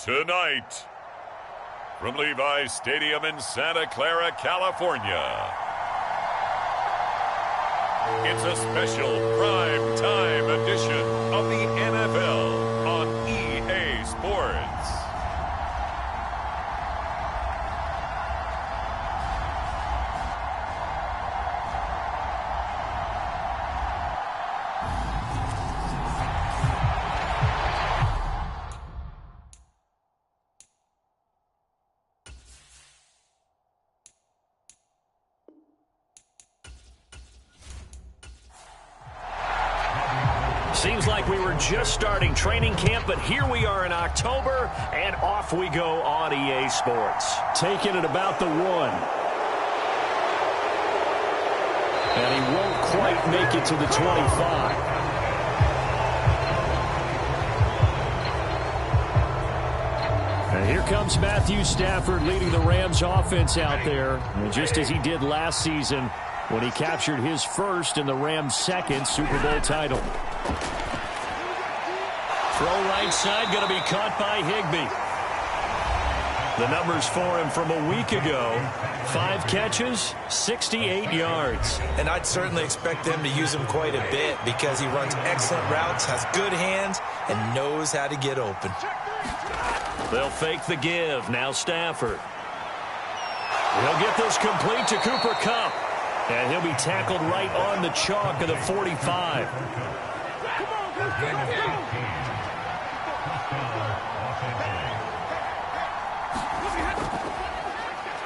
Tonight, from Levi's Stadium in Santa Clara, California, it's a special prime time edition of the NFL on EA Sports. Seems like we were just starting training camp, but here we are in October, and off we go on EA Sports. Taking it about the 1. And he won't quite make it to the 25. And here comes Matthew Stafford leading the Rams offense out there, and just as he did last season when he captured his first and the Rams' second Super Bowl title. Throw right side, going to be caught by Higbee. The numbers for him from a week ago: 5 catches, 68 yards. And I'd certainly expect them to use him quite a bit because he runs excellent routes, has good hands, and knows how to get open. They'll fake the give. Now Stafford. He'll get this complete to Cooper Kupp. And he'll be tackled right on the chalk of the 45.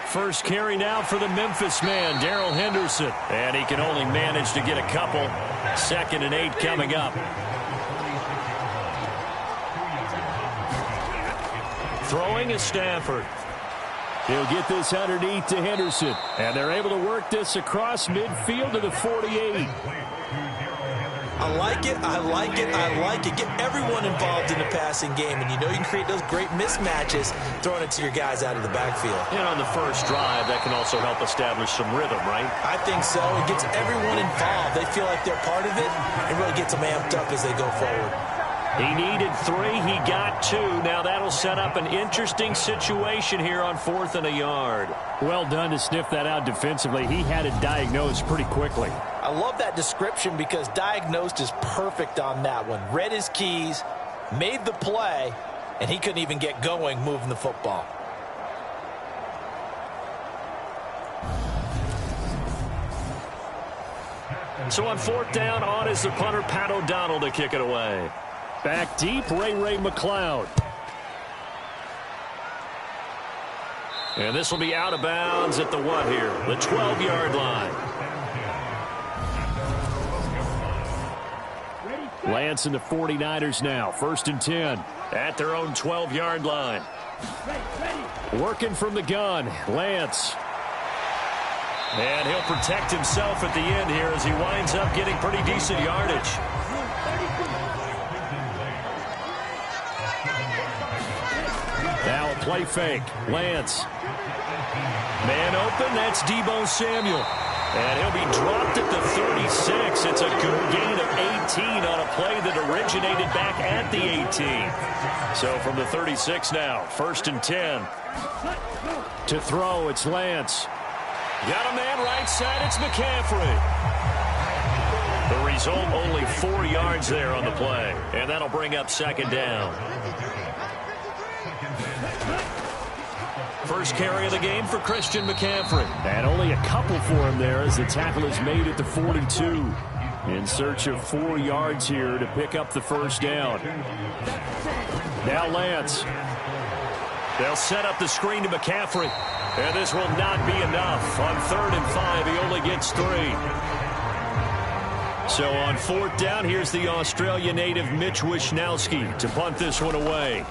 First carry now for the Memphis man, Darrell Henderson. And he can only manage to get a couple. 2nd and 8 coming up. Throwing is Stafford. He'll get this underneath to Henderson. And they're able to work this across midfield to the 48. I like it, I like it, I like it. Get everyone involved in the passing game, and you know you can create those great mismatches throwing it to your guys out of the backfield. And on the first drive, that can also help establish some rhythm, right? I think so. It gets everyone involved. They feel like they're part of it, and really gets them amped up as they go forward. He needed 3. He got 2. Now that'll set up an interesting situation here on 4th and a yard. Well done to sniff that out defensively. He had it diagnosed pretty quickly. I love that description because diagnosed is perfect on that one. Read his keys, made the play, and he couldn't even get going moving the football. So on 4th down, on is the punter, Pat O'Donnell, to kick it away. Back deep, Ray McLeod. And this will be out of bounds at the what here? The 12-yard line. Lance and the 49ers now. 1st and 10. At their own 12-yard line. Working from the gun, Lance. And he'll protect himself at the end here as he winds up getting pretty decent yardage. Now a play fake. Lance. Man open, that's Deebo Samuel. And he'll be dropped at the 36. It's a good gain of 18 on a play that originated back at the 18. So from the 36 now, 1st and 10. To throw, it's Lance. Got a man right side, it's McCaffrey. The result, only 4 yards there on the play. And that'll bring up 2nd down. First carry of the game for Christian McCaffrey. And only a couple for him there as the tackle is made at the 42. In search of 4 yards here to pick up the 1st down. Now Lance. They'll set up the screen to McCaffrey. And this will not be enough. On 3rd and 5, he only gets 3. So on 4th down, here's the Australia native Mitch Wishnowsky to punt this one away.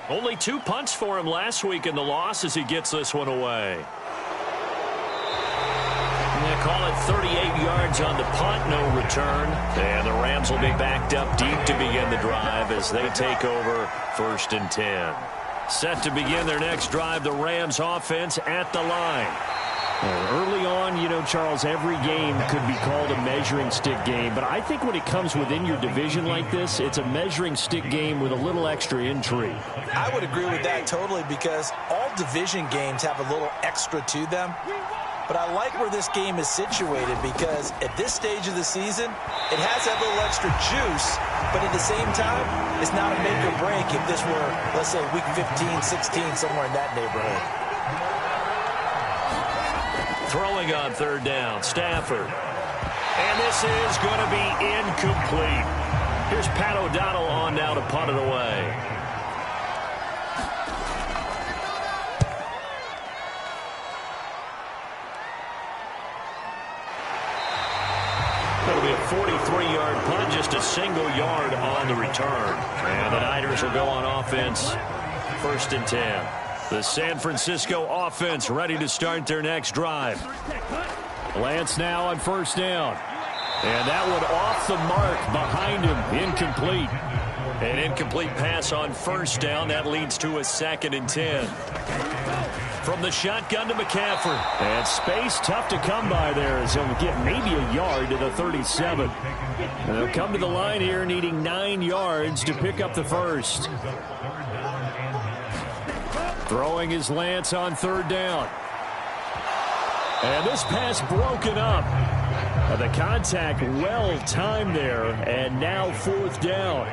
Only 2 punts for him last week in the loss as he gets this one away. They call it 38 yards on the punt, no return. And the Rams will be backed up deep to begin the drive as they take over 1st and 10. Set to begin their next drive, the Rams offense at the line. Early on, you know, Charles, every game could be called a measuring stick game. But I think when it comes within your division like this, it's a measuring stick game with a little extra intrigue. I would agree with that totally because all division games have a little extra to them. But I like where this game is situated because at this stage of the season, it has that little extra juice. But at the same time, it's not a make or break if this were, let's say, week 15, 16, somewhere in that neighborhood. Throwing on third down, Stafford. And this is going to be incomplete. Here's Pat O'Donnell on now to punt it away. It'll be a 43-yard punt, just a single yard on the return. And the Niners will go on offense, 1st and 10. The San Francisco offense ready to start their next drive. Lance now on 1st down. And that one off the mark behind him, incomplete. An incomplete pass on 1st down. That leads to a 2nd and 10. From the shotgun to McCaffrey. And space tough to come by there as he'll get maybe a yard to the 37. And they'll come to the line here needing 9 yards to pick up the first. Throwing is Lance on 3rd down. And this pass broken up. The contact well timed there. And now 4th down.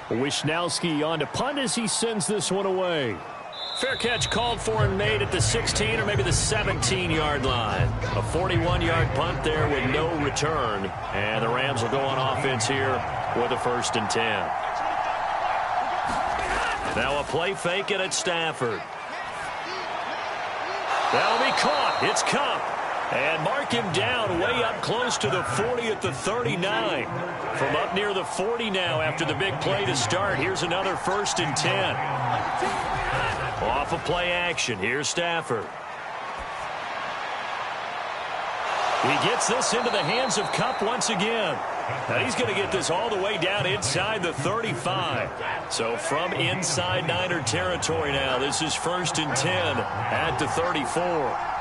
Wisnowski on to punt as he sends this one away. Fair catch called for and made at the 16 or maybe the 17-yard line. A 41-yard punt there with no return. And the Rams will go on offense here with a 1st and 10. Now a play fake it at Stafford. That'll be caught. It's Cup. And mark him down way up close to the 40 at the 39. From up near the 40 now after the big play to start. Here's another 1st and 10. Off of play action. Here's Stafford. He gets this into the hands of Cup once again. Now he's going to get this all the way down inside the 35. So from inside Niner territory now, this is 1st and 10 at the 34.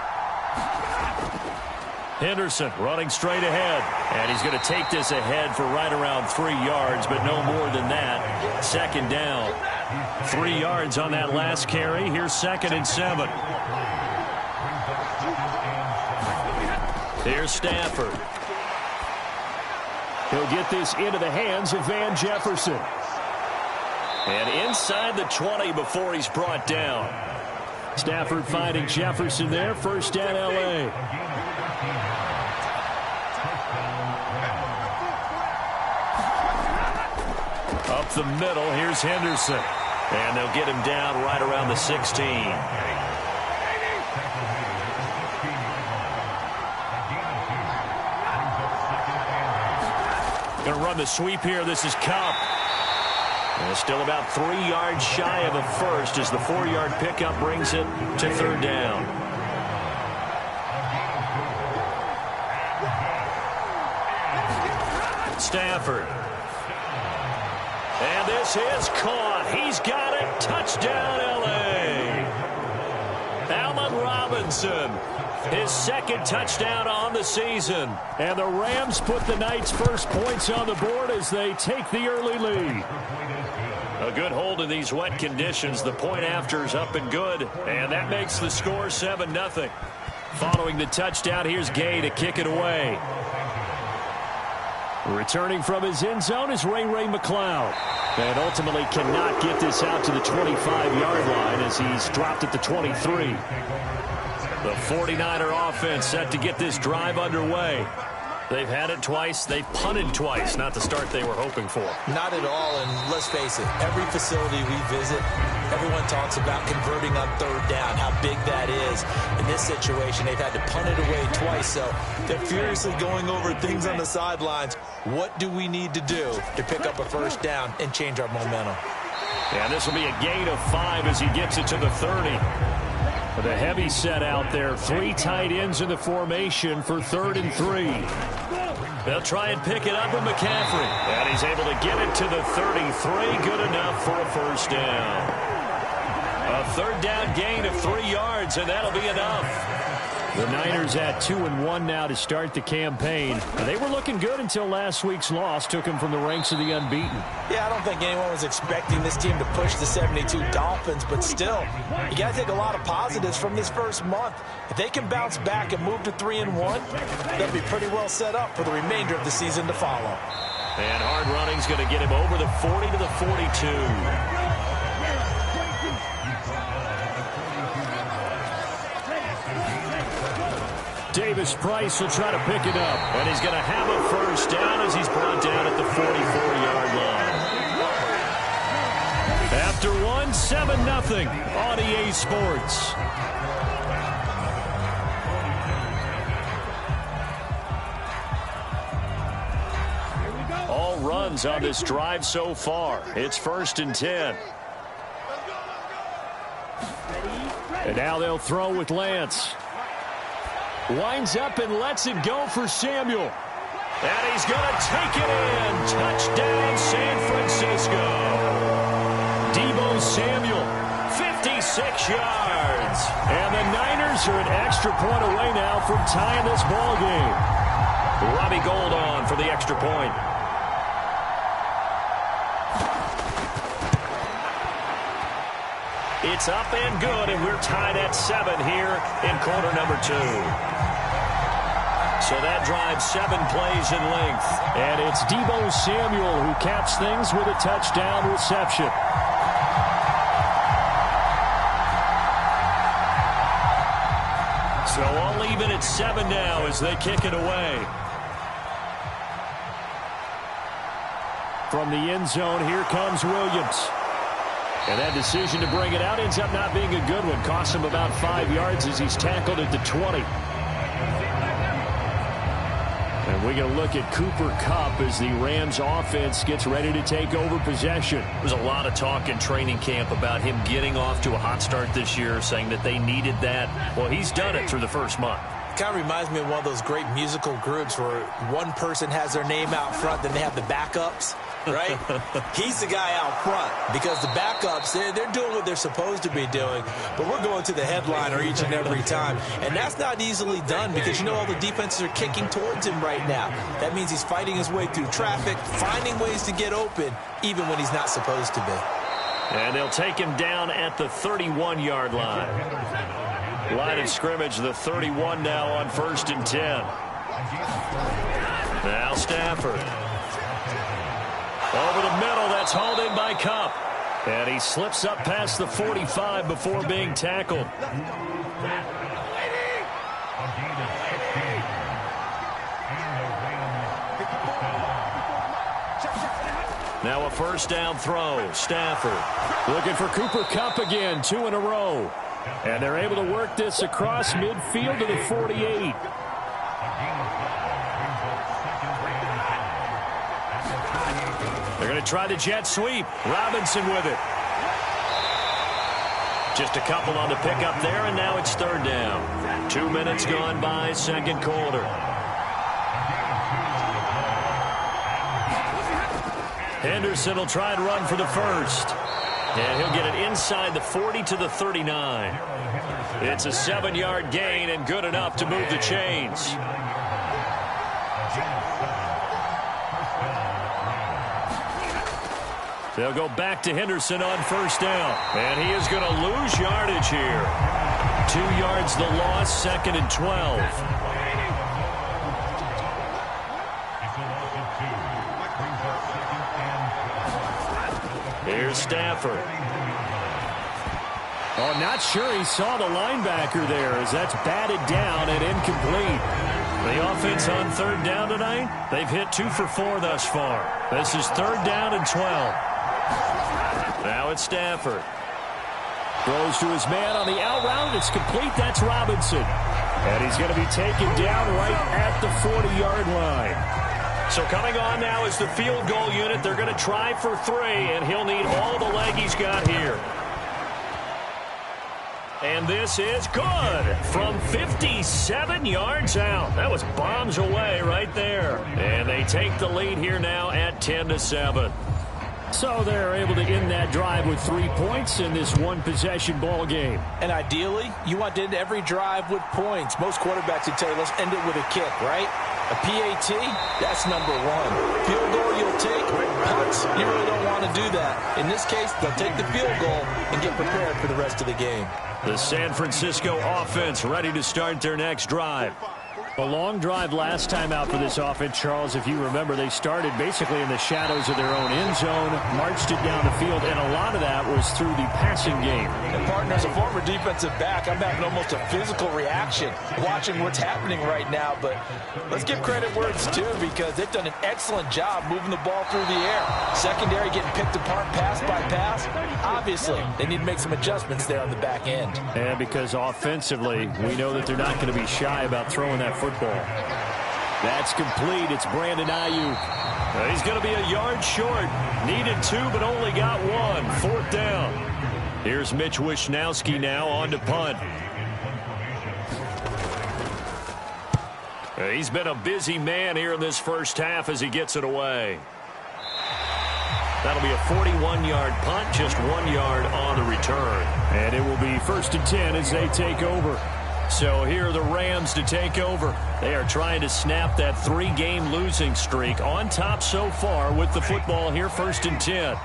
Henderson running straight ahead. And he's going to take this ahead for right around 3 yards, but no more than that. 2nd down. 3 yards on that last carry. Here's 2nd and 7. Here's Stafford. He'll get this into the hands of Van Jefferson. And inside the 20 before he's brought down. Stafford finding Jefferson there. 1st down, L.A. Up the middle, here's Henderson. And they'll get him down right around the 16. Going to run the sweep here. This is Cup. And still about 3 yards shy of a first as the 4-yard pickup brings it to 3rd down. Stafford. And this is caught. He's got it. Touchdown, L.A. Allen Robinson. His 2nd touchdown on the season. And the Rams put the Knights' first points on the board as they take the early lead. A good hold in these wet conditions. The point after's up and good. And that makes the score 7-0. Following the touchdown, here's Gay to kick it away. Returning from his end zone is Ray McLeod. And ultimately cannot get this out to the 25-yard line as he's dropped at the 23. The 49er offense set to get this drive underway. They've had it twice. They've punted twice. Not the start they were hoping for. Not at all, and let's face it, every facility we visit, everyone talks about converting on 3rd down, how big that is. In this situation, they've had to punt it away twice, so they're furiously going over things on the sidelines. What do we need to do to pick up a 1st down and change our momentum? And this will be a gain of 5 as he gets it to the 30. With a heavy set out there, 3 tight ends in the formation for 3rd and 3. They'll try and pick it up with McCaffrey. And he's able to get it to the 33. Good enough for a 1st down. A third down gain of 3 yards, and that'll be enough. The Niners at 2-1 now to start the campaign. They were looking good until last week's loss took them from the ranks of the unbeaten. Yeah, I don't think anyone was expecting this team to push the 72 Dolphins, but still, you got to take a lot of positives from this first month. If they can bounce back and move to 3-1, they'll be pretty well set up for the remainder of the season to follow. And hard running's going to get him over the 40 to the 42. Davis Price will try to pick it up. And he's going to have a first down as he's brought down at the 44-yard line. After one, 7-0 on EA Sports. All runs on this drive so far. It's 1st and 10. And now they'll throw with Lance. Winds up and lets it go for Samuel. And he's going to take it in. Touchdown, San Francisco. Deebo Samuel, 56 yards. And the Niners are an extra point away now from tying this ball game. Robbie Gould on for the extra point. It's up and good, and we're tied at 7 here in quarter number 2. So that drives 7 plays in length. And it's Deebo Samuel who caps things with a touchdown reception. So all even at 7 now as they kick it away. From the end zone, here comes Williams. And that decision to bring it out ends up not being a good one. Costs him about 5 yards as he's tackled at the 20. And we're going to look at Cooper Kupp as the Rams offense gets ready to take over possession. There's a lot of talk in training camp about him getting off to a hot start this year, saying that they needed that. Well, he's done it through the first month. Kind of reminds me of one of those great musical groups where one person has their name out front, then they have the backups, right? He's the guy out front because the backups, they're doing what they're supposed to be doing, but we're going to the headliner each and every time. And that's not easily done because, you know, all the defenses are kicking towards him right now. That means he's fighting his way through traffic, finding ways to get open, even when he's not supposed to be. And they'll take him down at the 31-yard line. Line of scrimmage, the 31 now on 1st and 10. Now Stafford. Over the middle, that's hauled in by Kupp. And he slips up past the 45 before being tackled. Now a first down throw. Stafford. Looking for Cooper Kupp again, 2 in a row. And they're able to work this across midfield to the 48. They're going to try the jet sweep. Robinson with it. Just a couple on the pickup there, and now it's 3rd down. 2 minutes gone by, 2nd quarter. Henderson will try and run for the first. And he'll get it inside the 40 to the 39. It's a 7-yard gain and good enough to move the chains. They'll go back to Henderson on 1st down. And he is going to lose yardage here. 2 yards the loss, 2nd and 12. Here's Stafford. Oh, not sure he saw the linebacker there as that's batted down and incomplete. The offense on 3rd down tonight, they've hit 2 for 4 thus far. This is 3rd down and 12. Now it's Stafford. Throws to his man on the out route. It's complete. That's Robinson. And he's going to be taken down right at the 40-yard line. So coming on now is the field goal unit. They're going to try for 3, and he'll need all the leg he's got here. And this is good from 57 yards out. That was bombs away right there. And they take the lead here now at 10-7. So they're able to end that drive with 3 points in this one-possession ball game. And ideally, you want to end every drive with points. Most quarterbacks would tell you, let's end it with a kick, right? A PAT, that's number one. Field goal you'll take. Punts, you really don't want to do that. In this case, they'll take the field goal and get prepared for the rest of the game. The San Francisco offense ready to start their next drive. A long drive last time out for this offense, Charles. If you remember, they started basically in the shadows of their own end zone, marched it down the field, and a lot of that was through the passing game. And, partner, as a former defensive back, I'm having almost a physical reaction watching what's happening right now. But let's give credit where it's due, because they've done an excellent job moving the ball through the air. Secondary getting picked apart pass by pass. Obviously, they need to make some adjustments there on the back end. And because offensively, we know that they're not going to be shy about throwing that football. That's complete. It's Brandon Ayuk. He's going to be a yard short. Needed 2, but only got 1. 4th down. Here's Mitch Wishnowski now on to punt. He's been a busy man here in this first half as he gets it away. That'll be a 41-yard punt, just 1 yard on the return. And it will be 1st and 10 as they take over. So here are the Rams to take over. They are trying to snap that 3-game losing streak. On top so far with the football here, 1st and 10.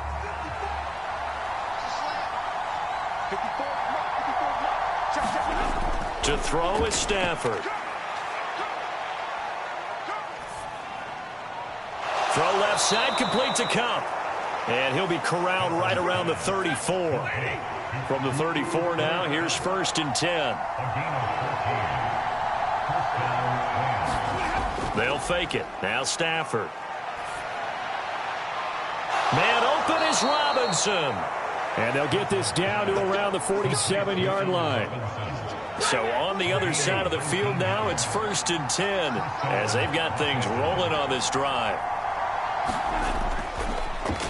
To throw is Stafford. Throw left side, complete to Cup. And he'll be corralled right around the 34. From the 34 now, here's 1st and 10. They'll fake it. Now Stafford. Man open is Robinson. And they'll get this down to around the 47-yard line. So on the other side of the field now, it's 1st and 10 as they've got things rolling on this drive.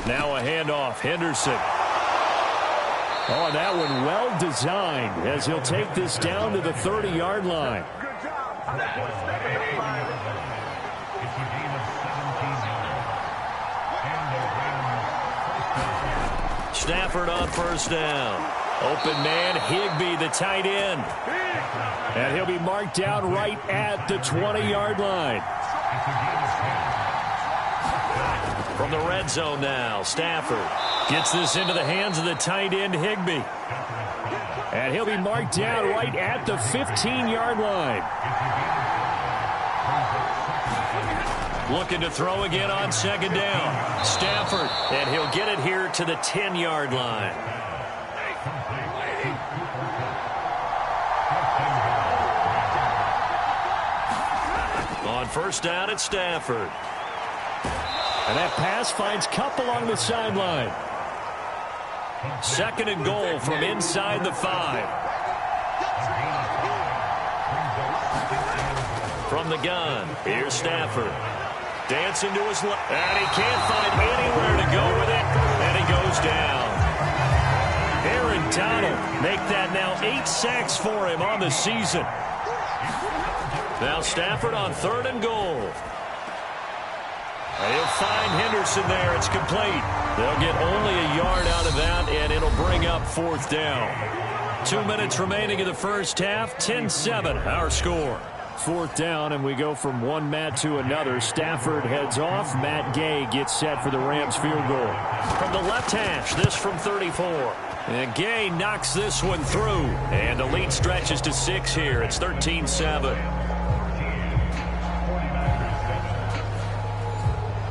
Now a handoff. Henderson. Oh, and that one well designed as he'll take this down to the 30-yard line. Stafford on 1st down. Open man, Higbee, the tight end. And he'll be marked down right at the 20-yard line. From the red zone now, Stafford gets this into the hands of the tight end, Higbee. And he'll be marked down right at the 15-yard line. Looking to throw again on 2nd down. Stafford, and he'll get it here to the 10-yard line. On 1st down, it's Stafford. And that pass finds Kupp along the sideline. 2nd and goal from inside the 5. From the gun, here's Stafford. Dancing to his left, and he can't find anywhere to go with it, and he goes down. Aaron Donald make that now 8 sacks for him on the season. Now Stafford on 3rd and goal. And he'll find Henderson there. It's complete. They'll get only a yard out of that, and it'll bring up 4th down. 2 minutes remaining in the first half. 10-7, our score. 4th down, and we go from one mat to another. Stafford heads off. Matt Gay gets set for the Rams field goal. From the left hash, this from 34. And Gay knocks this one through. And the lead stretches to 6 here. It's 13-7.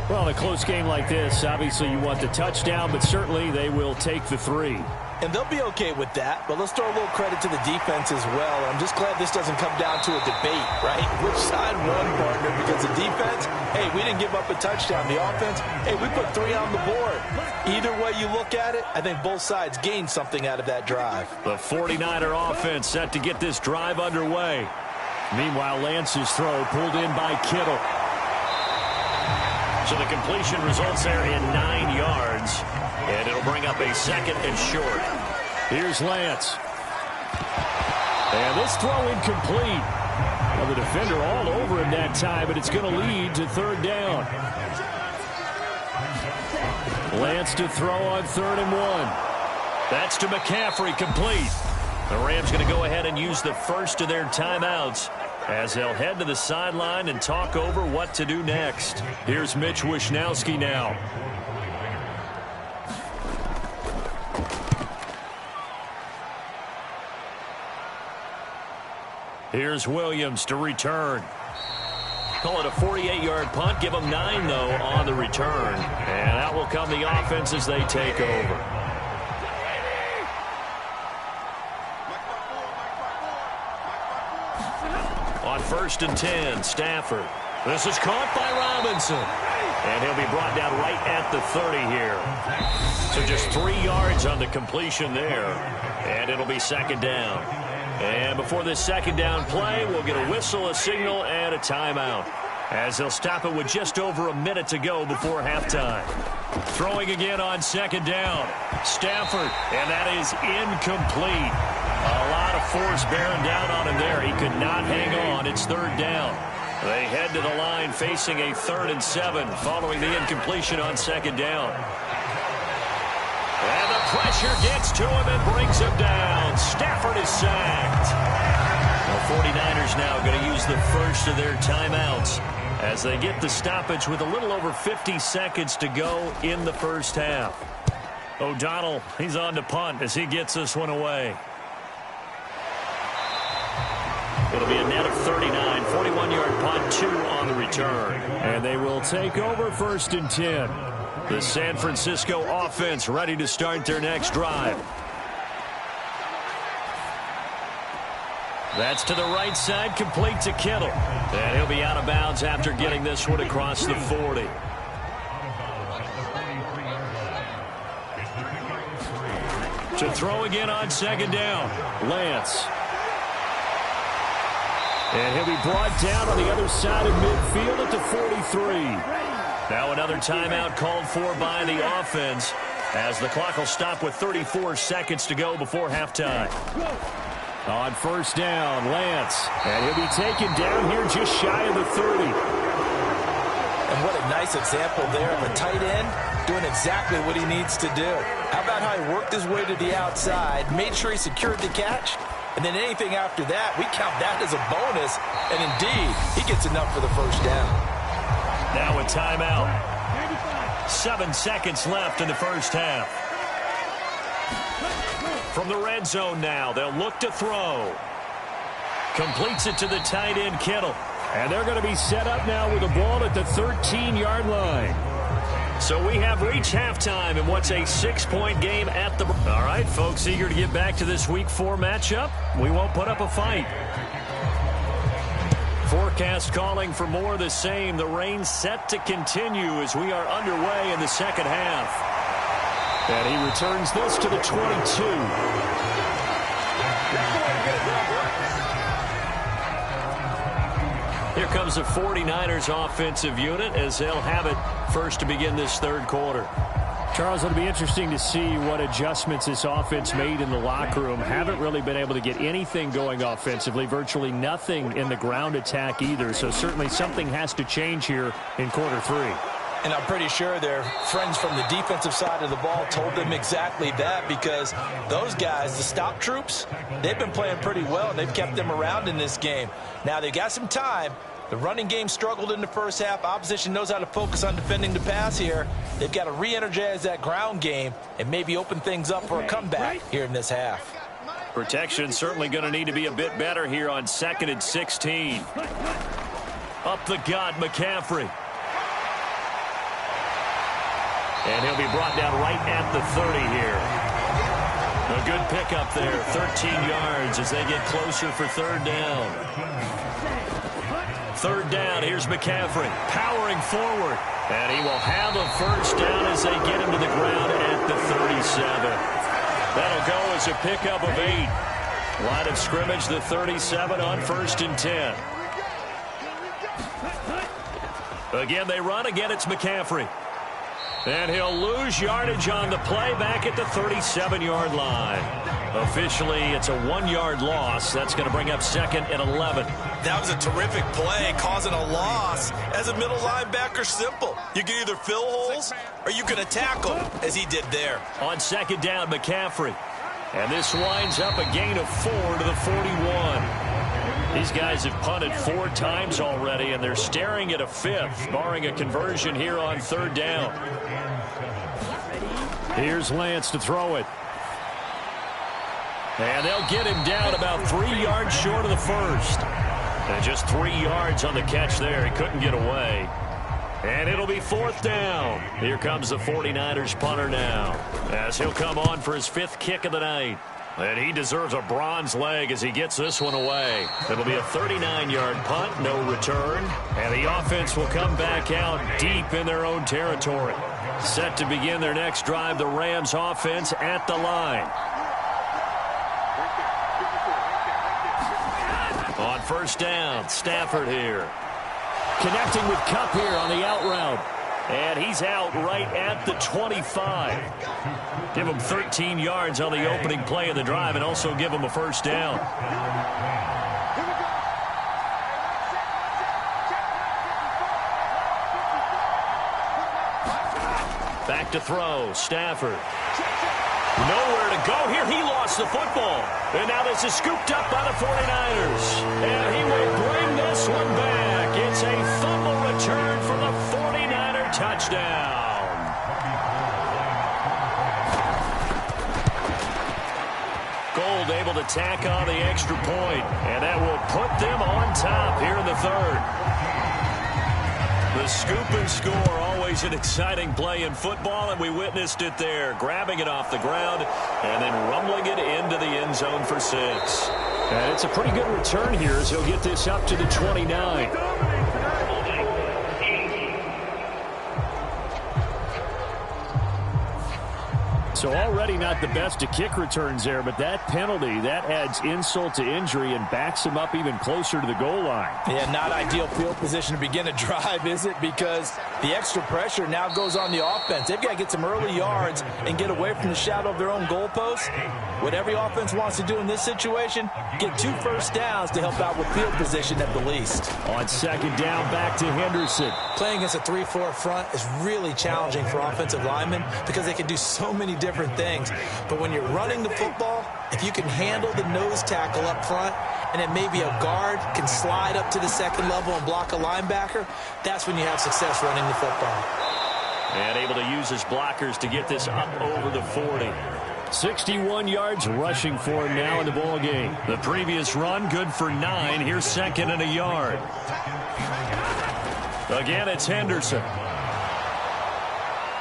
Well, in a close game like this, obviously you want the touchdown, but certainly they will take the 3. And they'll be okay with that, but let's throw a little credit to the defense as well. I'm just glad this doesn't come down to a debate, right? Which side won, partner? Because the defense, hey, we didn't give up a touchdown. The offense, hey, we put 3 on the board. Either way you look at it, I think both sides gained something out of that drive. The 49er offense set to get this drive underway. Meanwhile, Lance's throw pulled in by Kittle. So the completion results there in 9 yards. And it'll bring up a 2nd and short. Here's Lance. And this throw incomplete. Well, the defender all over him that time, but it's going to lead to 3rd down. Lance to throw on 3rd and 1. That's to McCaffrey, complete. The Rams going to go ahead and use the first of their timeouts as they'll head to the sideline and talk over what to do next. Here's Mitch Wishnowsky now. Here's Williams to return. Call it a 48-yard punt. Give them 9, though, on the return. And out will come the offense as they take over. On 1st and 10, Stafford. This is caught by Robinson. And he'll be brought down right at the 30 here. So just 3 yards on the completion there. And it'll be 2nd down. And before this 2nd down play, we'll get a whistle, a signal, and a timeout, as they'll stop it with just over a minute to go before halftime. Throwing again on 2nd down. Stafford, and that is incomplete. A lot of force bearing down on him there. He could not hang on. It's 3rd down. They head to the line facing a 3rd and 7 following the incompletion on 2nd down. And the pressure gets to him and brings him down. Stafford is sacked. The 49ers now going to use the first of their timeouts as they get the stoppage with a little over 50 seconds to go in the first half. O'Donnell, he's on to punt as he gets this one away. It'll be a net of 39, 41-yard punt, 2 on the return. And they will take over 1st and 10. The San Francisco offense ready to start their next drive. That's to the right side, complete to Kittle. And he'll be out of bounds after getting this one across the 40. To throw again on 2nd down, Lance. And he'll be brought down on the other side of midfield at the 43. Now another timeout called for by the offense as the clock will stop with 34 seconds to go before halftime. On 1st down, Lance. And he'll be taken down here just shy of the 30. And what a nice example there of a tight end doing exactly what he needs to do. How about how he worked his way to the outside, made sure he secured the catch, and then anything after that, we count that as a bonus. And indeed, he gets enough for the 1st down. Now a timeout. 7 seconds left in the first half. From the red zone now, they'll look to throw. Completes it to the tight end, Kittle. And they're going to be set up now with the ball at the 13-yard line. So we have reached halftime in what's a 6-point game at the... All right, folks, eager to get back to this Week 4 matchup. We won't put up a fight. Forecast calling for more of the same. The rain set to continue as we are underway in the second half. And he returns this to the 22. Here comes the 49ers offensive unit as they'll have it first to begin this 3rd quarter. Charles, it'll be interesting to see what adjustments this offense made in the locker room. Haven't really been able to get anything going offensively, virtually nothing in the ground attack either. So certainly something has to change here in quarter 3. And I'm pretty sure their friends from the defensive side of the ball told them exactly that, because those guys, the stop troops, they've been playing pretty well, and they've kept them around in this game. Now, they've got some time. The running game struggled in the first half. Opposition knows how to focus on defending the pass here. They've got to re-energize that ground game and maybe open things up for a comeback here in this half. Protection certainly going to need to be a bit better here on 2nd and 16. Up the gut, McCaffrey. And he'll be brought down right at the 30 here. A good pickup there, 13 yards as they get closer for 3rd down. 3rd down, here's McCaffrey, powering forward. And he will have a 1st down as they get him to the ground at the 37. That'll go as a pickup of 8. Line of scrimmage, the 37 on 1st and 10. Again, they run. Again, it's McCaffrey. And he'll lose yardage on the play back at the 37-yard line. Officially, it's a 1-yard loss. That's going to bring up second and 11. That was a terrific play, causing a loss. As a middle linebacker, simple. You can either fill holes or you can attack them, as he did there. On second down, McCaffrey. And this winds up a gain of 4 to the 41. These guys have punted 4 times already, and they're staring at a 5th, barring a conversion here on third down. Here's Lance to throw it. And they'll get him down about 3 yards short of the first. And just 3 yards on the catch there. He couldn't get away. And it'll be 4th down. Here comes the 49ers punter now, as he'll come on for his 5th kick of the night. And he deserves a bronze leg as he gets this one away. It'll be a 39-yard punt, no return. And the offense will come back out deep in their own territory. Set to begin their next drive, the Rams offense at the line. On first down, Stafford here. Connecting with Kupp here on the out route. And he's out right at the 25. Give him 13 yards on the opening play of the drive and also give him a first down. Back to throw, Stafford. Nowhere to go here. He lost the football. And now this is scooped up by the 49ers. And he will bring this one back. It's a fumble return for the 49er touchdown. Gold able to tack on the extra point. And that will put them on top here in the third. The scoop and score, always an exciting play in football, and we witnessed it there. Grabbing it off the ground and then rumbling it into the end zone for 6. And it's a pretty good return here as he'll get this up to the 29. So already not the best of kick returns there, but that penalty, that adds insult to injury and backs him up even closer to the goal line. Yeah, not ideal field position to begin a drive, is it? Because the extra pressure now goes on the offense. They've got to get some early yards and get away from the shadow of their own goalpost. What every offense wants to do in this situation, get 2 first downs to help out with field position at the least. On second down, back to Henderson. Playing against a 3-4 front is really challenging for offensive linemen because they can do so many different things. But when you're running the football, if you can handle the nose tackle up front, and then maybe a guard can slide up to the second level and block a linebacker, that's when you have success running the football. And able to use his blockers to get this up over the 40. 61 yards rushing for him now in the ball game. The previous run, good for 9. Here's second and a yard. Again, it's Henderson.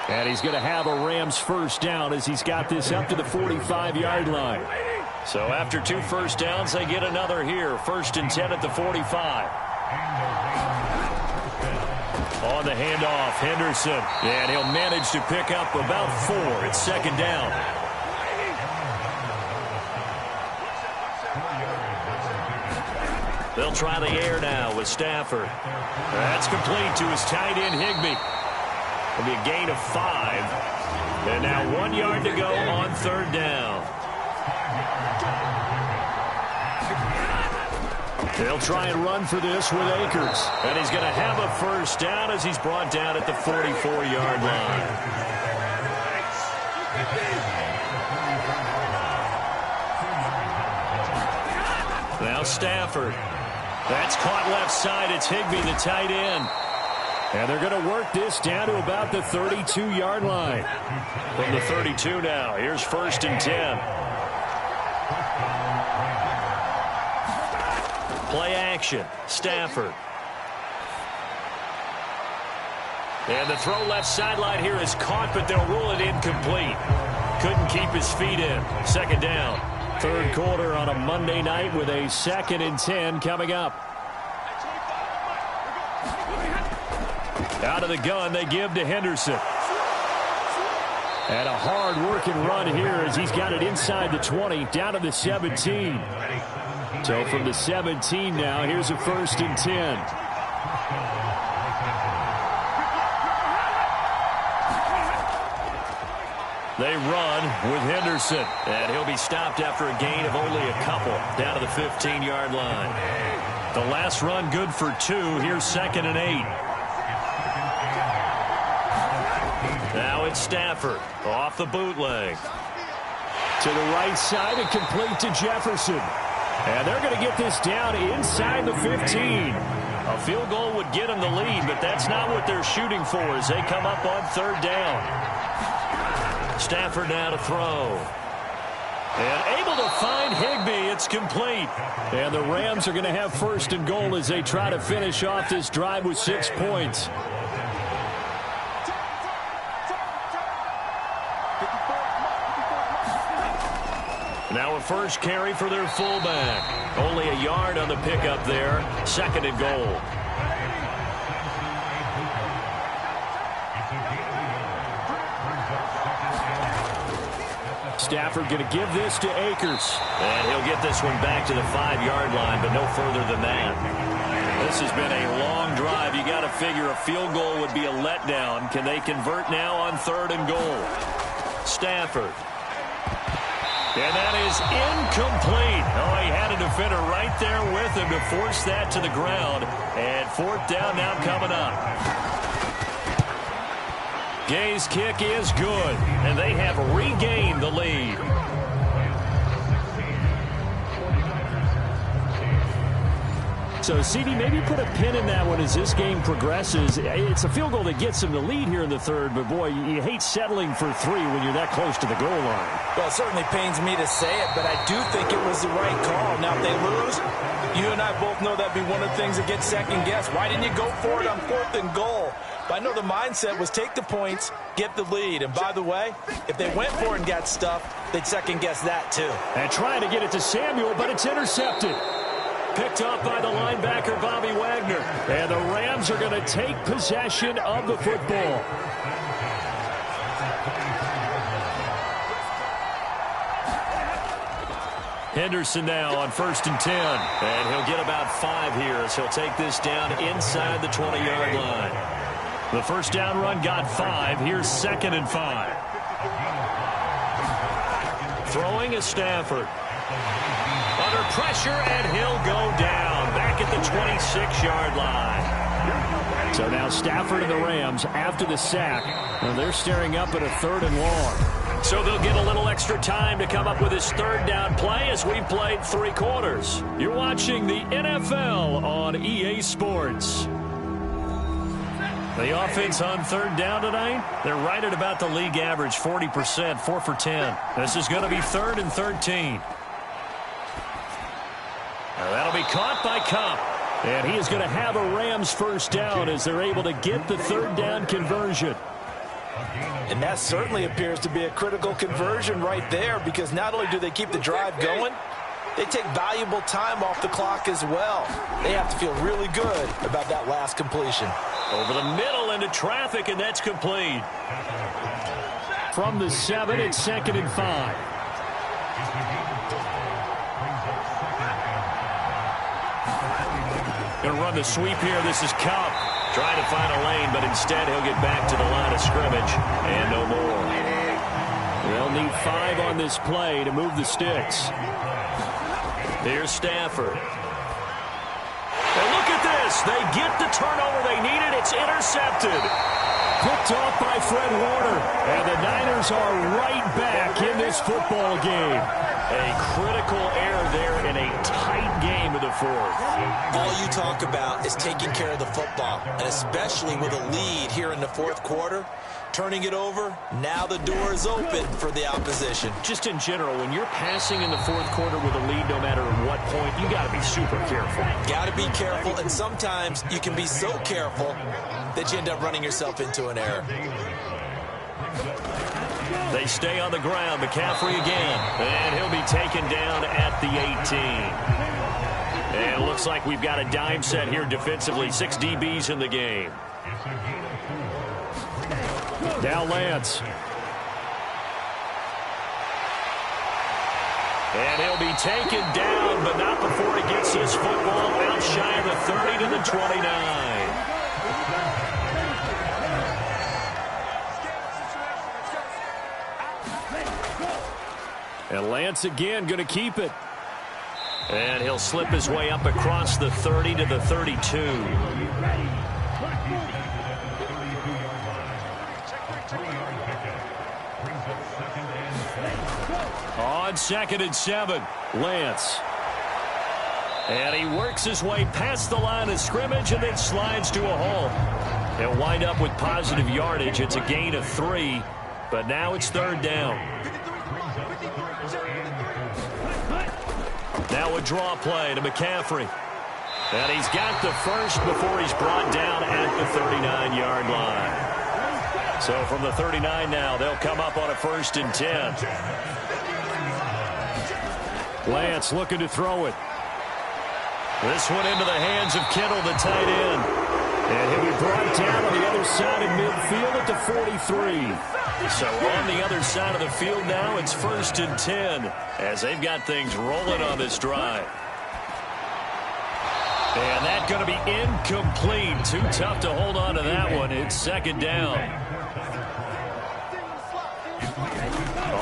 And he's going to have a Rams first down as he's got this up to the 45-yard line. So after 2 first downs, they get another here. 1st and 10 at the 45. On the handoff, Henderson. And he'll manage to pick up about 4. It's second down. They'll try the air now with Stafford. That's complete to his tight end, Higbee. It'll be a gain of 5. And now 1 yard to go on third down. They'll try and run for this with Akers. And he's going to have a first down as he's brought down at the 44-yard line. Now Stafford. That's caught left side. It's Higbee, the tight end. And they're going to work this down to about the 32-yard line. From the 32 now. Here's 1st and 10. Play action. Stafford. And the throw left sideline here is caught, but they'll rule it incomplete. Couldn't keep his feet in. Second down. Third quarter on a Monday night with a 2nd and 10 coming up. Out of the gun, they give to Henderson. And a hard-working run here as he's got it inside the 20, down to the 17. So from the 17 now, here's a 1st and 10. They run with Henderson. And he'll be stopped after a gain of only a couple, down to the 15-yard line. The last run good for 2. Here's 2nd and 8. Now it's Stafford off the bootleg. To the right side and complete to Jefferson. And they're going to get this down inside the 15. A field goal would get them the lead, but that's not what they're shooting for as they come up on 3rd down. Stafford now to throw. And able to find Higbee. It's complete. And the Rams are going to have 1st and goal as they try to finish off this drive with 6 points. Now a first carry for their fullback. Only a yard on the pickup there. 2nd and goal. Stafford going to give this to Akers. And he'll get this one back to the 5-yard line, but no further than that. This has been a long drive. You got to figure a field goal would be a letdown. Can they convert now on 3rd and goal? Stafford. And that is incomplete. Oh, he had a defender right there with him to force that to the ground. And 4th down now coming up. Gay's kick is good, and they have regained the lead. So, CD, maybe put a pin in that one as this game progresses. It's a field goal that gets them the lead here in the 3rd, but, boy, you hate settling for 3 when you're that close to the goal line. Well, it certainly pains me to say it, but I do think it was the right call. Now, if they lose, you and I both know that'd be one of the things that gets second-guessed. Why didn't you go for it on 4th and goal? But I know the mindset was take the points, get the lead. And, by the way, if they went for it and got stuffed, they'd second-guess that, too. And trying to get it to Samuel, but it's intercepted. Picked up by the linebacker, Bobby Wagner. And the Rams are going to take possession of the football. Henderson now on 1st and 10. And he'll get about 5 here as he'll take this down inside the 20-yard line. The first down run got 5. Here's 2nd and 5. Throwing is Stafford. Under pressure, and he'll go down back at the 26-yard line. So now Stafford and the Rams, after the sack, and they're staring up at a 3rd and long. So they'll get a little extra time to come up with his 3rd down play as we've played 3 quarters. You're watching the NFL on EA Sports. The offense on 3rd down tonight, they're right at about the league average, 40%, 4 for 10. This is going to be 3rd and 13. Now that'll be caught by Cup. And he is going to have a Rams 1st down as they're able to get the 3rd down conversion. And that certainly appears to be a critical conversion right there, because not only do they keep the drive going, they take valuable time off the clock as well. They have to feel really good about that last completion. Over the middle into traffic, and that's complete. From the 7, it's 2nd and 5. Going to run the sweep here. This is Cup. Trying to find a lane, but instead he'll get back to the line of scrimmage. And no more. They'll need 5 on this play to move the sticks. Here's Stafford. And look at this. They get the turnover they needed. It's intercepted. Picked off by Fred Warner. And the Niners are right back in this football game. A critical error there in a tight game of the 4th. All you talk about is taking care of the football, and especially with a lead here in the 4th quarter, turning it over, now the door is open for the opposition. Just in general, when you're passing in the 4th quarter with a lead, no matter what point, you got to be super careful. Got to be careful, and sometimes you can be so careful that you end up running yourself into an error. They stay on the ground. McCaffrey again. And he'll be taken down at the 18. And it looks like we've got a dime set here defensively. 6 DBs in the game. Now Lance. And he'll be taken down, but not before he gets his football out shy of the 30 to the 29. And Lance again going to keep it. And he'll slip his way up across the 30 to the 32. On 2nd and 7, Lance. And he works his way past the line of scrimmage and then slides to a hole. He'll wind up with positive yardage. It's a gain of 3, but now it's 3rd down. Now a draw play to McCaffrey. And he's got the first before he's brought down at the 39-yard line. So from the 39 now, they'll come up on a 1st and 10. Lance looking to throw it. This one into the hands of Kittle, the tight end. And he'll be brought down on the other side of midfield at the 43. So on the other side of the field now, it's 1st and 10 as they've got things rolling on this drive. And that's going to be incomplete. Too tough to hold on to that one. It's 2nd down.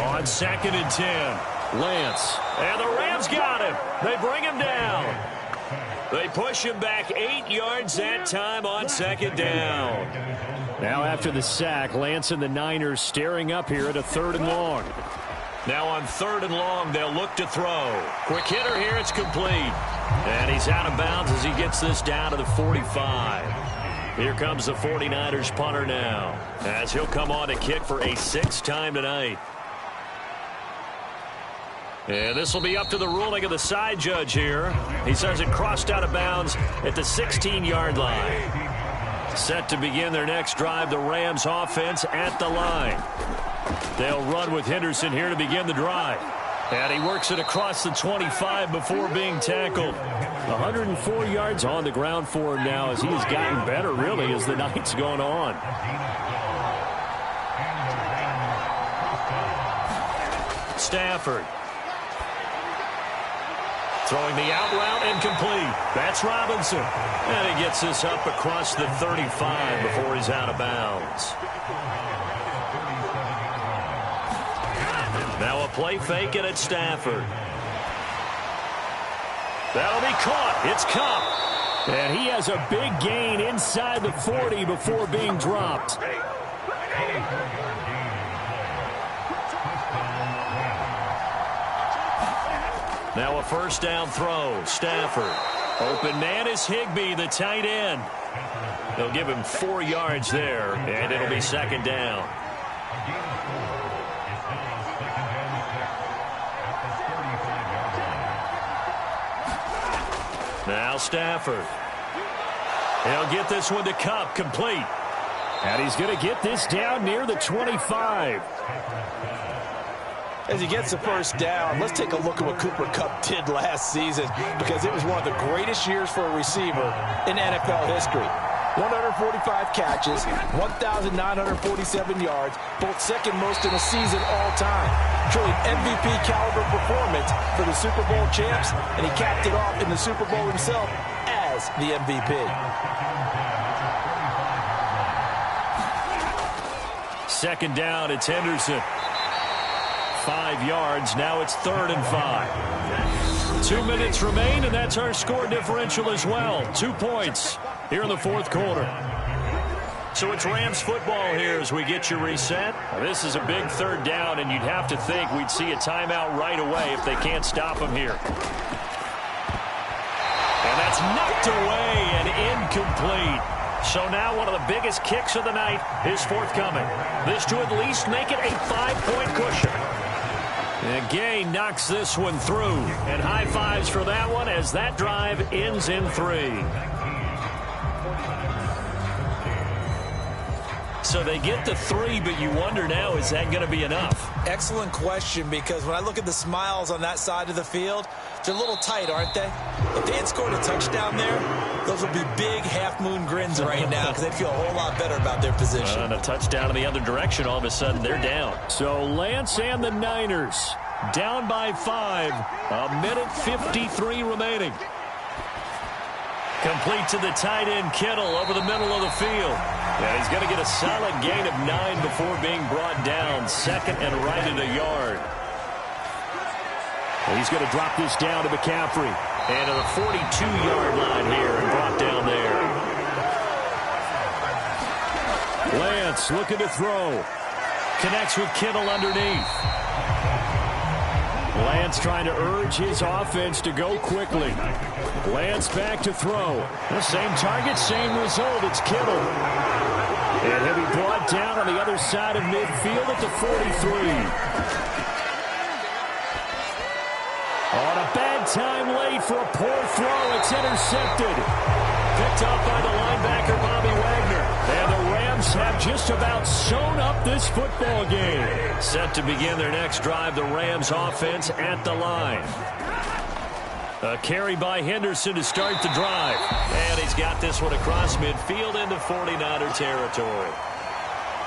On 2nd and 10, Lance. And the Rams got him. They bring him down. They push him back 8 yards that time on 2nd down. Now after the sack, Lance and the Niners staring up here at a 3rd and long. Now on 3rd and long, they'll look to throw. Quick hitter here, it's complete. And he's out of bounds as he gets this down to the 45. Here comes the 49ers punter now, as he'll come on to kick for a 6th time tonight. And this will be up to the ruling of the side judge here. He says it crossed out of bounds at the 16-yard line. Set to begin their next drive, the Rams offense at the line. They'll run with Henderson here to begin the drive. And he works it across the 25 before being tackled. 104 yards on the ground for him now as he's gotten better, really, as the night's gone on. Stafford. Throwing the out route incomplete. That's Robinson. And he gets this up across the 35 before he's out of bounds. Now a play fake and it's Stafford. That'll be caught. It's Kupp. And he has a big gain inside the 40 before being dropped. Now a 1st down throw. Stafford. Open man is Higbee, the tight end. They'll give him 4 yards there, and it'll be 2nd down. Now Stafford. He'll get this one to Kupp, complete. And he's going to get this down near the 25. As he gets the 1st down, let's take a look at what Cooper Kupp did last season, because it was one of the greatest years for a receiver in NFL history. 145 catches, 1,947 yards, both 2nd most in a season all time. Truly MVP caliber performance for the Super Bowl champs, and he capped it off in the Super Bowl himself as the MVP. 2nd down, it's Henderson. 5 yards, now it's 3rd and 5. 2 minutes remain, and that's our score differential as well. 2 points here in the 4th quarter. So it's Rams football here as we get you reset. This is a big 3rd down, and you'd have to think we'd see a timeout right away if they can't stop him here. And that's knocked away and incomplete. So now one of the biggest kicks of the night is forthcoming. This to at least make it a 5-point cushion. And Gay knocks this one through. And high fives for that one as that drive ends in 3. So they get the 3, but you wonder now, is that going to be enough? Excellent question, because when I look at the smiles on that side of the field, they're a little tight, aren't they? If they had scored a touchdown there, those would be big half-moon grins right now because they'd feel a whole lot better about their position. And a touchdown in the other direction, all of a sudden they're down. So Lance and the Niners down by 5. A minute 53 remaining. Complete to the tight end, Kittle, over the middle of the field. And he's going to get a solid gain of 9 before being brought down. 2nd and right at a yard. And he's going to drop this down to McCaffrey. And to the 42-yard line here and brought down there. Lance looking to throw. Connects with Kittle underneath. Lance trying to urge his offense to go quickly. Lance back to throw. The same target, same result. It's Kittle. And he'll be brought down on the other side of midfield at the 43. On a bad time late for a poor throw. It's intercepted. Picked up by the linebacker, Bobby Wagner. And the Rams have just about sewn up this football game. Set to begin their next drive, the Rams offense at the line. A carry by Henderson to start the drive. And he's got this one across midfield into 49er territory.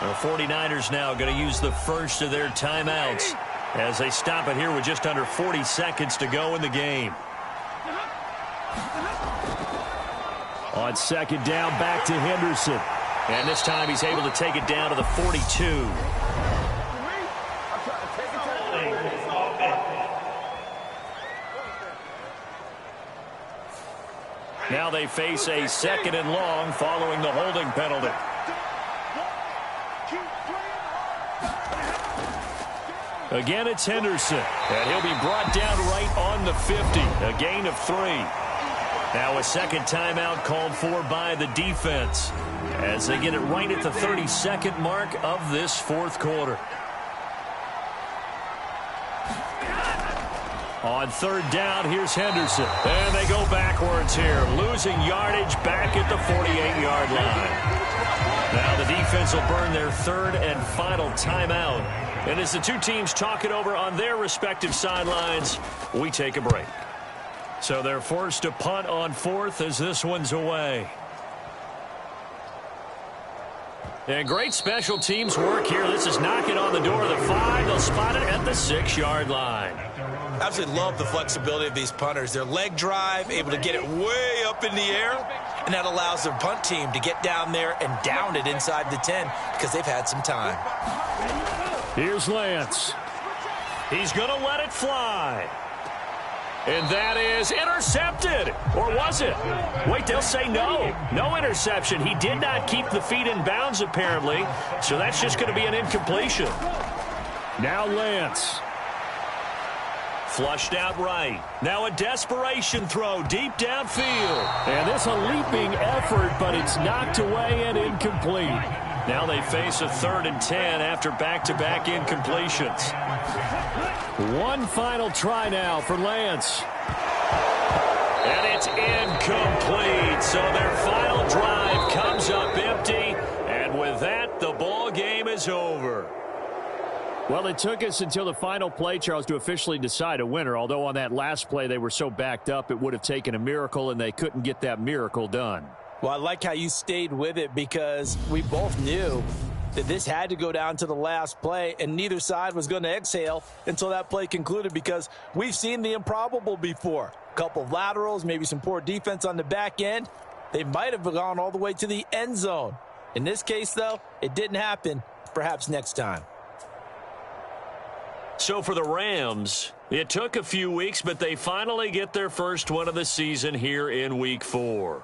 The 49ers now going to use the first of their timeouts as they stop it here with just under 40 seconds to go in the game. On second down, back to Henderson. And this time he's able to take it down to the 42. Now they face a second and long following the holding penalty. Again, it's Henderson. And he'll be brought down right on the 50. A gain of 3. Now a second timeout called for by the defense as they get it right at the 32nd mark of this fourth quarter. On third down, here's Henderson. And they go backwards here, losing yardage back at the 48-yard line. Now the defense will burn their third and final timeout. And as the two teams talk it over on their respective sidelines, we take a break. So they're forced to punt on fourth as this one's away. And great special teams work here. This is knocking on the door of the 5. They'll spot it at the 6-yard line. Absolutely love the flexibility of these punters. Their leg drive, able to get it way up in the air, and that allows their punt team to get down there and down it inside the 10 because they've had some time. Here's Lance. He's going to let it fly. And that is intercepted. Or was it? Wait, they'll say no. No interception. He did not keep the feet in bounds, apparently. So that's just going to be an incompletion. Now Lance. Flushed out right. Now a desperation throw deep downfield. And this a leaping effort, but it's knocked away and incomplete. Now they face a 3rd and 10 after back-to-back incompletions. One final try now for Lance. And it's incomplete. So their final drive comes up empty. And with that, the ball game is over. Well, it took us until the final play, Charles, to officially decide a winner. Although on that last play they were so backed up, it would have taken a miracle, and they couldn't get that miracle done. Well, I like how you stayed with it because we both knew that this had to go down to the last play, and neither side was going to exhale until that play concluded because we've seen the improbable before. A couple of laterals, maybe some poor defense on the back end. They might have gone all the way to the end zone. In this case, though, it didn't happen. Perhaps next time. So for the Rams, it took a few weeks, but they finally get their first win of the season here in Week 4.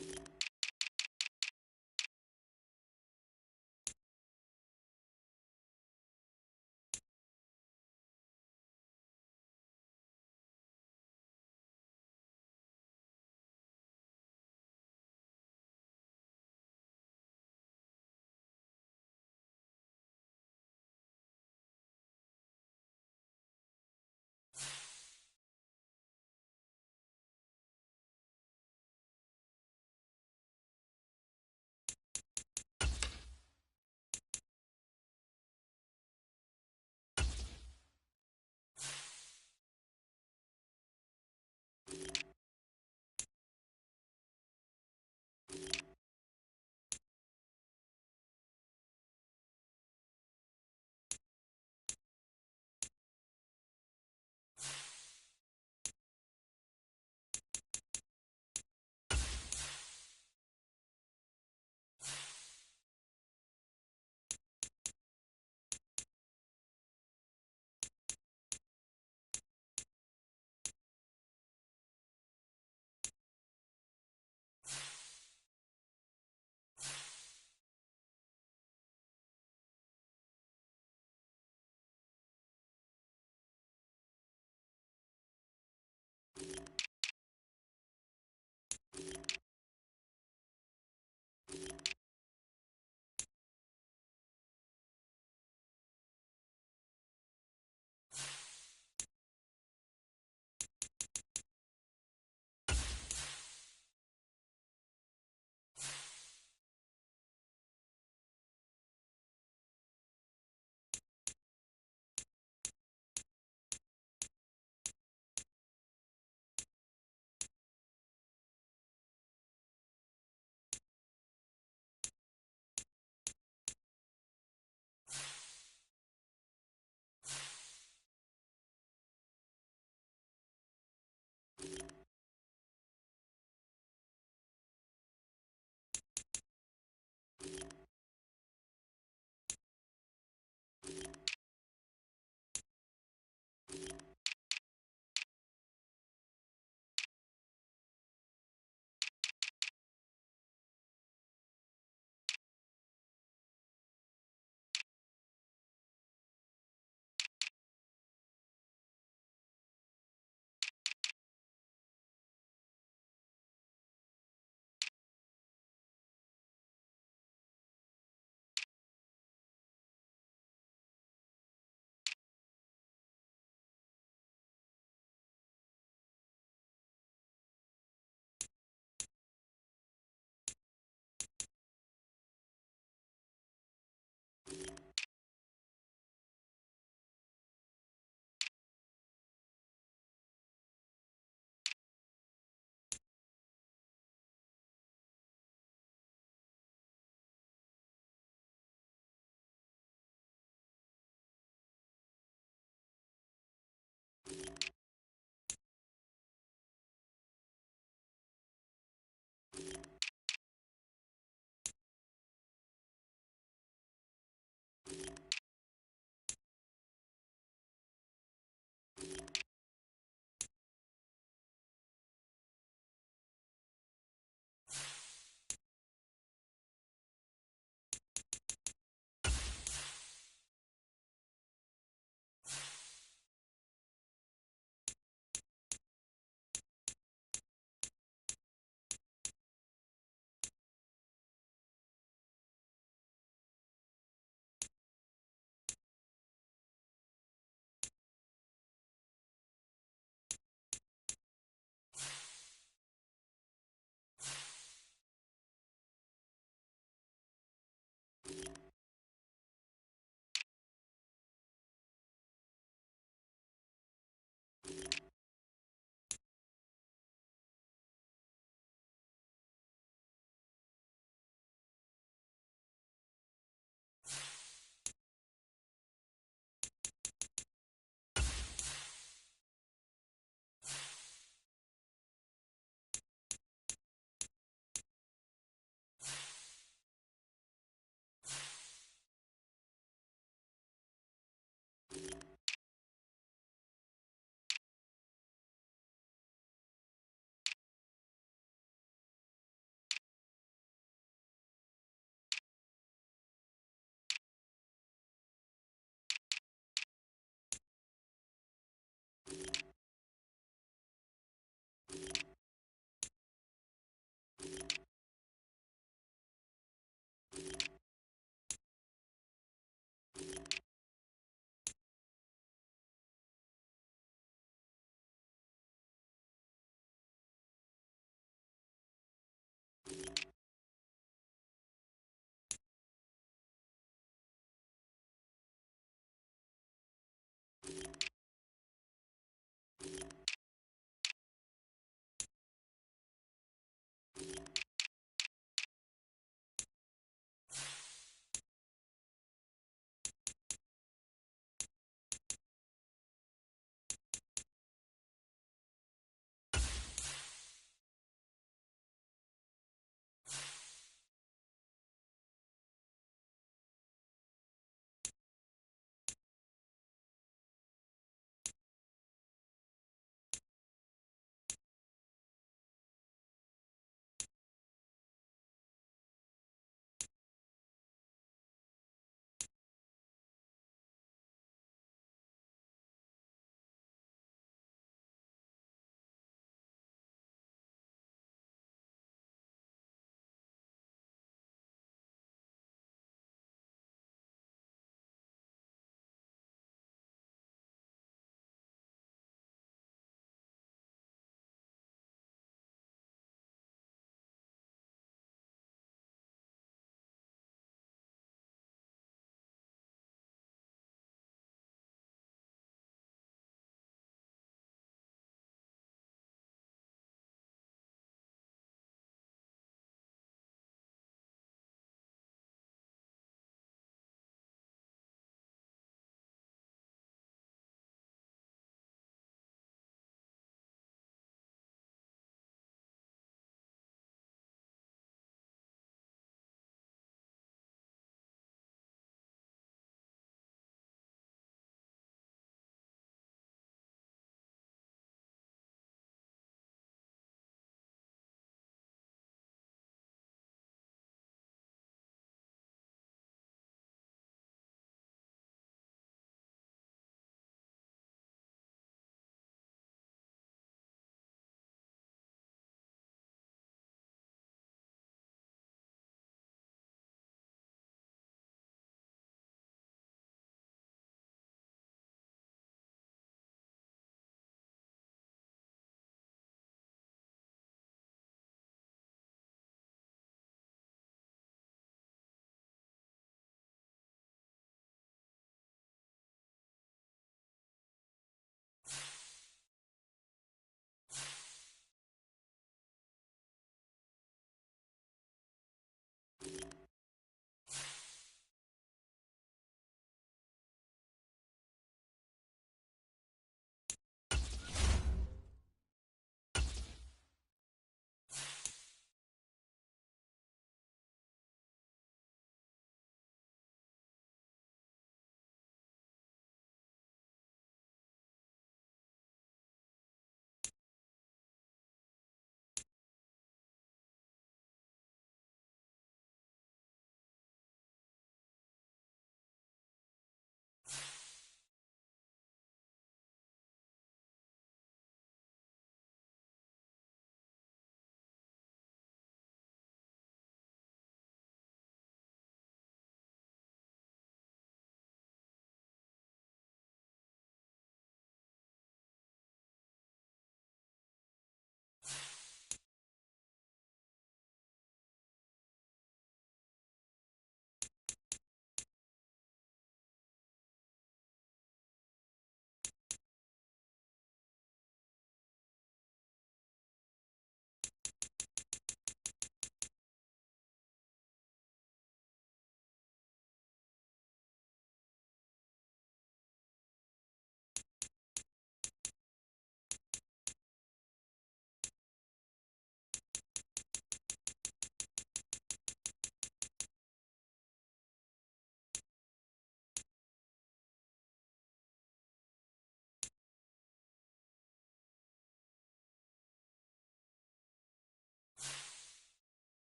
it.